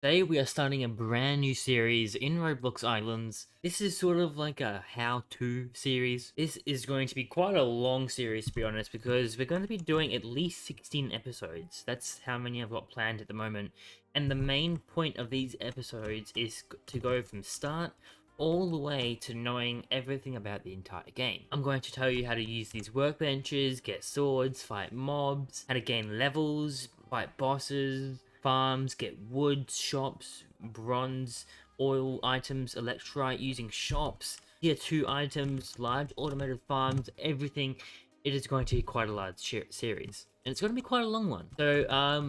Today we are starting a brand new series in Roblox Islands. This is sort of like a how-to series. This is going to be quite a long series, to be honest, because we're going to be doing at least 16 episodes. That's how many I've got planned at the moment. And the main point of these episodes is to go from start all the way to knowing everything about the entire game. I'm going to tell you how to use these workbenches, get swords, fight mobs, how to gain levels, fight bosses, farms, get wood, shops, bronze, oil items, electrolyte using shops, tier 2 items, large automated farms, everything. It is going to be quite a large series. And it's going to be quite a long one. So,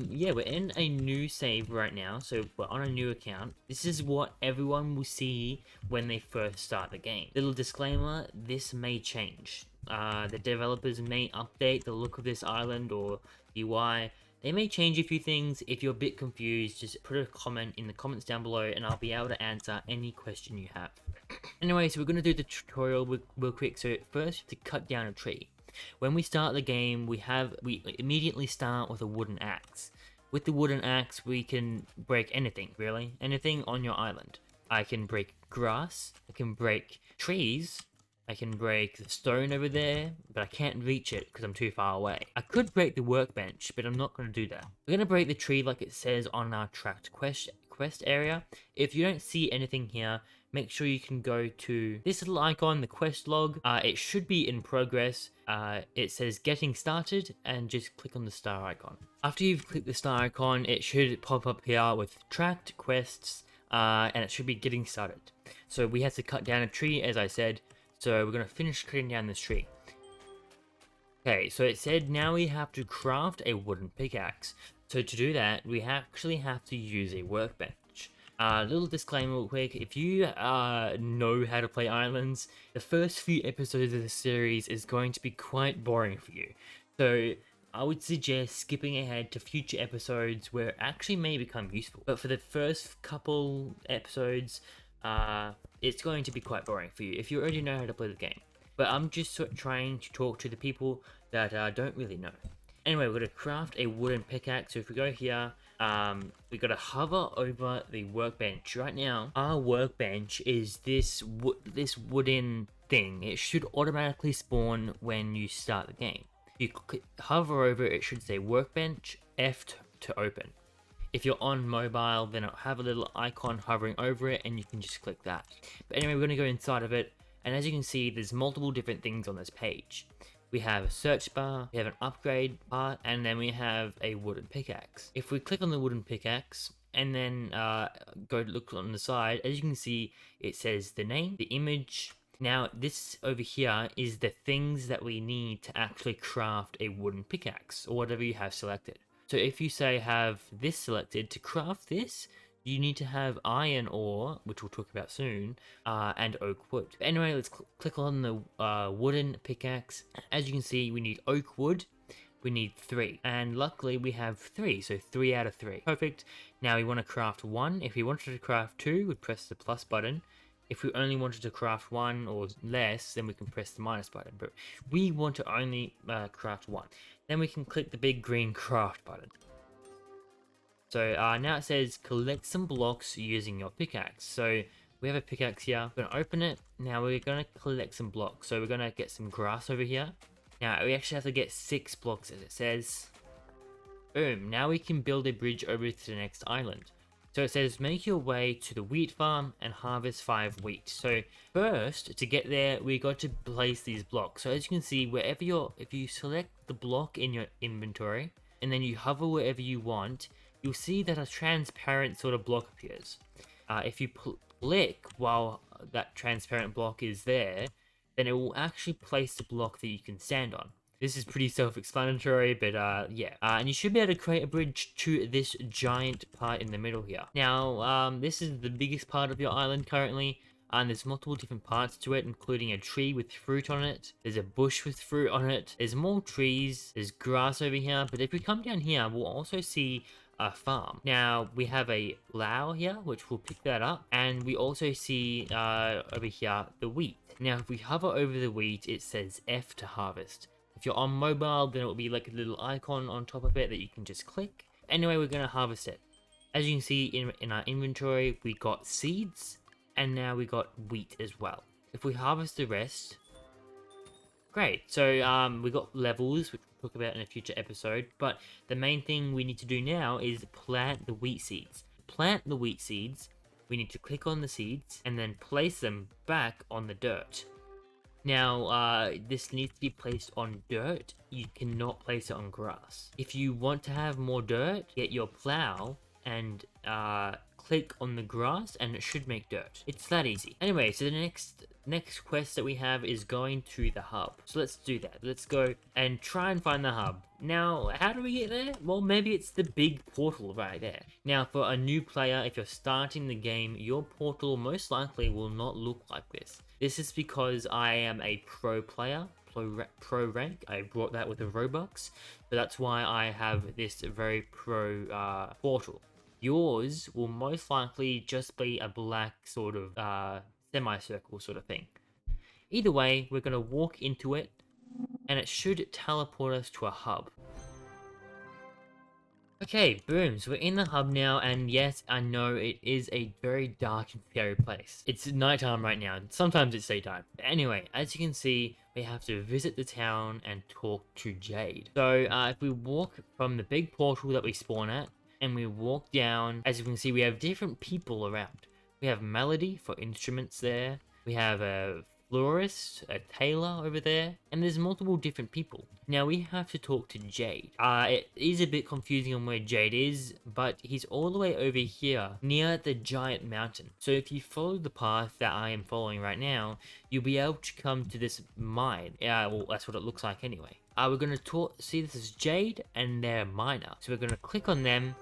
yeah, we're in a new save right now. So, we're on a new account. This is what everyone will see when they first start the game. Little disclaimer, this may change. The developers may update the look of this island or UI. They may change a few things. If you're a bit confused, just put a comment in the comments down below and I'll be able to answer any question you have. Anyway, so we're going to do the tutorial real quick. So first, to cut down a tree. When we start the game, we immediately start with a wooden axe. With the wooden axe, we can break anything, really. Anything on your island. I can break grass, I can break trees, I can break the stone over there, but I can't reach it because I'm too far away. I could break the workbench, but I'm not going to do that. We're going to break the tree like it says on our tracked quest area. If you don't see anything here, make sure you can go to this little icon, the quest log. It should be in progress. It says getting started, and just click on the star icon. After you've clicked the star icon, it should pop up here with tracked quests, and it should be getting started. So we have to cut down a tree, as I said. So we're going to finish cutting down this tree. Okay, so it said now we have to craft a wooden pickaxe. So to do that, we actually have to use a workbench. Little disclaimer real quick, if you know how to play islands, the first few episodes of the series is going to be quite boring for you. So I would suggest skipping ahead to future episodes where it actually may become useful. But for the first couple episodes, it's going to be quite boring for you if you already know how to play the game. But I'm just trying to talk to the people that don't really know. Anyway, we're going to craft a wooden pickaxe. So if we go here, we got to hover over the workbench. Right now, our workbench is this wooden thing. It should automatically spawn when you start the game. You hover over it, it should say workbench, F to open. If you're on mobile, then it'll have a little icon hovering over it and you can just click that. But anyway, we're going to go inside of it, and as you can see, there's multiple different things on this page. We have a search bar, we have an upgrade part, and then we have a wooden pickaxe. If we click on the wooden pickaxe and then go look on the side, as you can see, it says the name, the image. Now this over here is the things that we need to actually craft a wooden pickaxe, or whatever you have selected. So if you say have this selected, to craft this, you need to have iron ore, which we'll talk about soon, and oak wood. But anyway, let's click on the wooden pickaxe. As you can see, we need oak wood, we need 3. And luckily we have 3, so 3 out of 3. Perfect. Now we want to craft 1. If we wanted to craft 2, we'd press the plus button. If we only wanted to craft 1 or less, then we can press the minus button. But we want to only craft 1. Then we can click the big green craft button. So now it says collect some blocks using your pickaxe. So we have a pickaxe here. We're going to open it. Now we're going to collect some blocks. So we're going to get some grass over here. Now we actually have to get 6 blocks, as it says. Boom. Now we can build a bridge over to the next island. So it says make your way to the wheat farm and harvest 5 wheat. So first, to get there, we got to place these blocks. So as you can see, if you select the block in your inventory and then you hover wherever you want, you'll see that a transparent sort of block appears. If you click while that transparent block is there, then it will actually place the block that you can stand on. This is pretty self-explanatory, but yeah. And you should be able to create a bridge to this giant part in the middle here. Now, this is the biggest part of your island currently, and there's multiple different parts to it, including a tree with fruit on it. There's a bush with fruit on it. There's more trees. There's grass over here. But if we come down here, we'll also see a farm. Now, we have a plow here, which will pick that up. And we also see over here the wheat. Now, if we hover over the wheat, it says F to harvest. If you're on mobile, then it will be like a little icon on top of it that you can just click. Anyway, we're going to harvest it. As you can see in our inventory, we got seeds, and now we got wheat as well. If we harvest the rest, great. So we got levels, which we'll talk about in a future episode, but the main thing we need to do now is plant the wheat seeds. Plant the wheat seeds, we need to click on the seeds, and then place them back on the dirt. Now, this needs to be placed on dirt. You cannot place it on grass. If you want to have more dirt, get your plow and click on the grass, and it should make dirt. It's that easy. Anyway, so the next quest that we have is going to the hub. So let's do that. Let's go and try and find the hub. Now, how do we get there? Well, maybe it's the big portal right there. Now, for a new player, if you're starting the game, your portal most likely will not look like this. This is because I am a pro player, pro rank. I brought that with the Robux, so that's why I have this very pro portal. Yours will most likely just be a black sort of semicircle sort of thing. Either way, we're going to walk into it, and it should teleport us to a hub. Okay, boom, so we're in the hub now, and yes, I know it is a very dark and scary place. It's nighttime right now, sometimes it's daytime. But anyway, as you can see, we have to visit the town and talk to Jade. So if we walk from the big portal that we spawn at, and we walk down, as you can see, we have different people around. We have Melody for instruments there, we have a florist, a tailor over there, and there's multiple different people. Now we have to talk to Jade. It is a bit confusing on where Jade is, but he's all the way over here near the giant mountain. So if you follow the path that I am following right now, you'll be able to come to this mine. Well, that's what it looks like anyway. We're gonna see, this is Jade and their miner. So we're gonna click on them,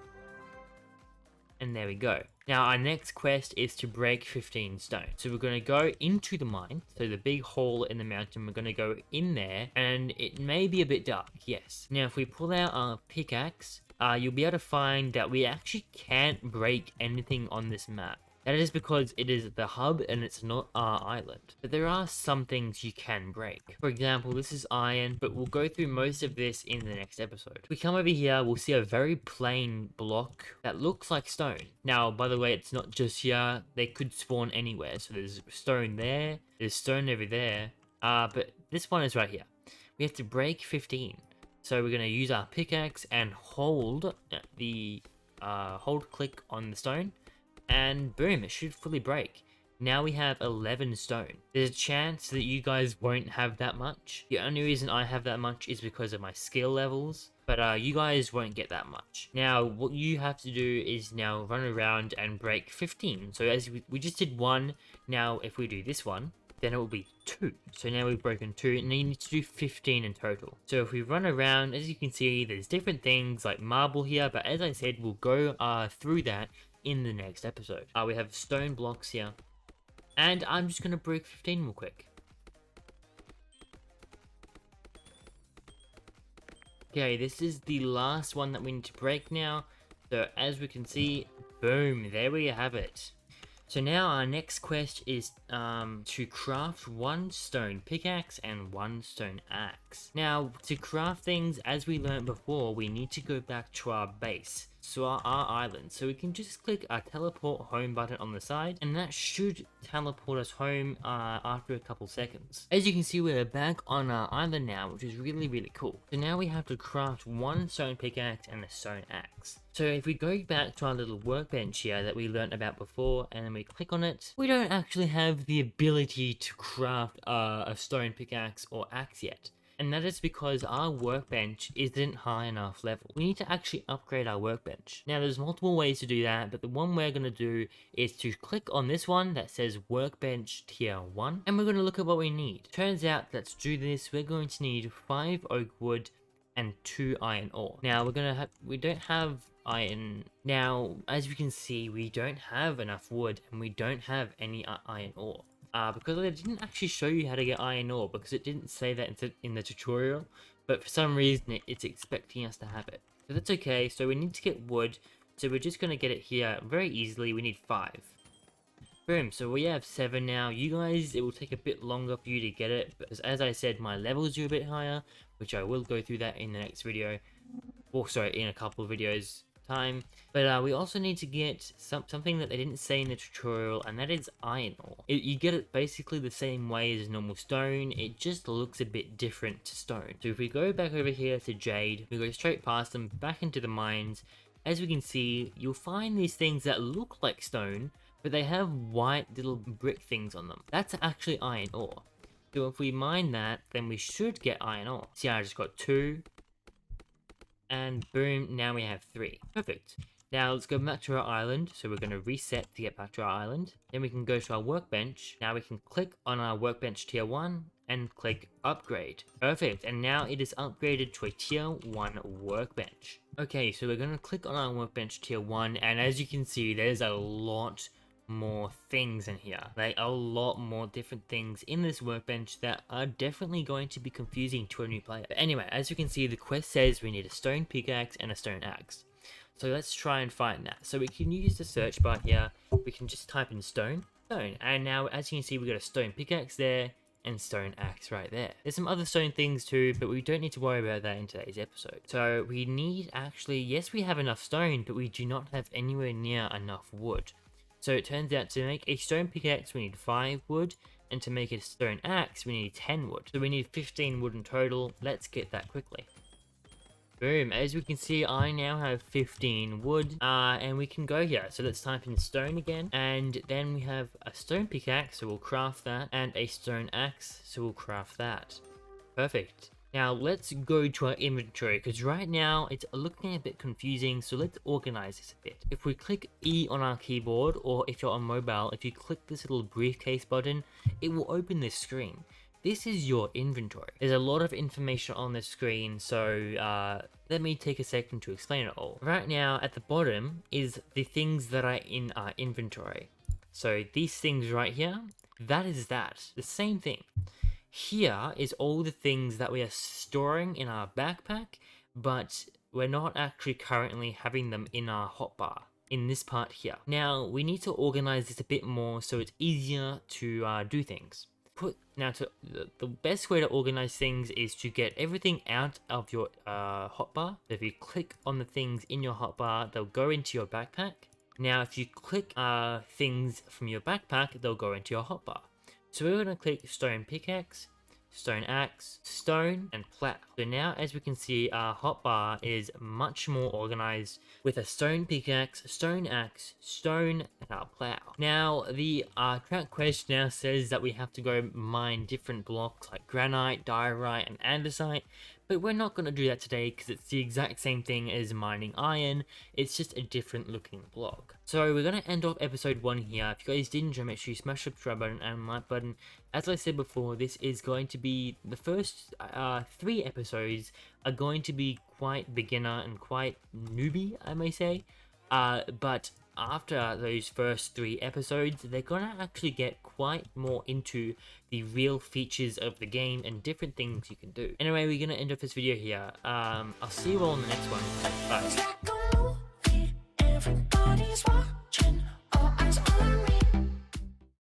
and there we go. Now our next quest is to break 15 stone. So we're going to go into the mine, so the big hole in the mountain, we're going to go in there, and it may be a bit dark, yes. Now if we pull out our pickaxe, you'll be able to find that we actually can't break anything on this map. That is because it is the hub and it's not our island. But there are some things you can break. For example, this is iron, but we'll go through most of this in the next episode. If we come over here, we'll see a very plain block that looks like stone. Now, by the way, it's not just here. They could spawn anywhere. So there's stone there, there's stone over there, but this one is right here. We have to break 15. So we're going to use our pickaxe and hold click on the stone. And boom, it should fully break. Now we have 11 stone. There's a chance that you guys won't have that much. The only reason I have that much is because of my skill levels, but you guys won't get that much. Now, what you have to do is now run around and break 15. So as we just did 1, now if we do this one, then it will be 2. So now we've broken 2, and you need to do 15 in total. So if we run around, as you can see, there's different things like marble here, but as I said, we'll go through that in the next episode. We have stone blocks here, and I'm just going to break 15 real quick. Okay, this is the last one that we need to break now. So as we can see, boom, there we have it. So now our next quest is to craft 1 stone pickaxe and 1 stone axe. Now, to craft things, as we learned before, we need to go back to our base, so our island. So we can just click our teleport home button on the side, and that should teleport us home after a couple seconds. As you can see, we're back on our island now, which is really, really cool. So now we have to craft 1 stone pickaxe and a stone axe. So if we go back to our little workbench here that we learned about before, and then we click on it, we don't actually have the ability to craft a stone pickaxe or axe yet. And that is because our workbench isn't high enough level. We need to actually upgrade our workbench. Now there's multiple ways to do that, but the one we're going to do is to click on this one that says workbench tier 1, and we're going to look at what we need. Turns out that to do this, we're going to need 5 oak wood and 2 iron ore. Now we don't have iron. Now, as you can see, we don't have enough wood and we don't have any iron ore. Because I didn't actually show you how to get iron ore, because it didn't say that in the tutorial, but for some reason it's expecting us to have it. So that's okay. So we need to get wood, so we're just going to get it here very easily. We need 5. Boom, so we have 7 now. You guys, it will take a bit longer for you to get it, because as I said, my levels are a bit higher, which I will go through that in the next video. Or sorry, in a couple of videos time. But we also need to get something that they didn't say in the tutorial, and that is iron ore. You get it basically the same way as normal stone, it just looks a bit different to stone. So if we go back over here to jade, we go straight past them, back into the mines. As we can see, you'll find these things that look like stone, but they have white little brick things on them. That's actually iron ore. So if we mine that, then we should get iron ore. See, I just got 2. And boom, now we have 3. Perfect. Now let's go back to our island. So we're going to reset to get back to our island. Then we can go to our workbench. Now we can click on our workbench tier 1 and click upgrade. Perfect. And now it is upgraded to a tier 1 workbench. Okay, so we're going to click on our workbench tier 1. And as you can see, there's a lot more things in here, like a lot more different things in this workbench that are definitely going to be confusing to a new player. But anyway, as you can see, the quest says we need a stone pickaxe and a stone axe. So let's try and find that. So we can use the search bar here, we can just type in stone, and now as you can see, we got a stone pickaxe there and stone axe right there. There's some other stone things too, but we don't need to worry about that in today's episode. So we need actually, yes, we have enough stone, but we do not have anywhere near enough wood. So it turns out to make a stone pickaxe we need 5 wood, and to make a stone axe we need 10 wood. So we need 15 wood in total. Let's get that quickly. Boom, as we can see, I now have 15 wood, and we can go here. So let's type in stone again, and then we have a stone pickaxe, so we'll craft that, and a stone axe, so we'll craft that. Perfect. Now let's go to our inventory, because right now it's looking a bit confusing, so let's organize this a bit. If we click E on our keyboard, or if you're on mobile, if you click this little briefcase button, it will open this screen. This is your inventory. There's a lot of information on the screen, so let me take a second to explain it all. Right now at the bottom is the things that are in our inventory. So these things right here, that is that, the same thing. Here is all the things that we are storing in our backpack, but we're not actually currently having them in our hotbar, in this part here. Now, we need to organize this a bit more so it's easier to do things. The best way to organize things is to get everything out of your hotbar. So if you click on the things in your hotbar, they'll go into your backpack. Now, if you click things from your backpack, they'll go into your hotbar. So we're going to click stone pickaxe, stone axe, stone, and plow. So now as we can see, our hotbar is much more organized with a stone pickaxe, stone axe, stone, and our plow. Now the track quest now says that we have to go mine different blocks like granite, diorite, and andesite. But we're not going to do that today because it's the exact same thing as mining iron, it's just a different looking block. So we're going to end off episode 1 here. If you guys did enjoy, make sure you smash the subscribe button and like button. As I said before, this is going to be, the first 3 episodes are going to be quite beginner and quite newbie, I may say. But after those first 3 episodes, they're gonna actually get quite more into the real features of the game and different things you can do. Anyway, we're gonna end off this video here. I'll see you all in the next one. Bye.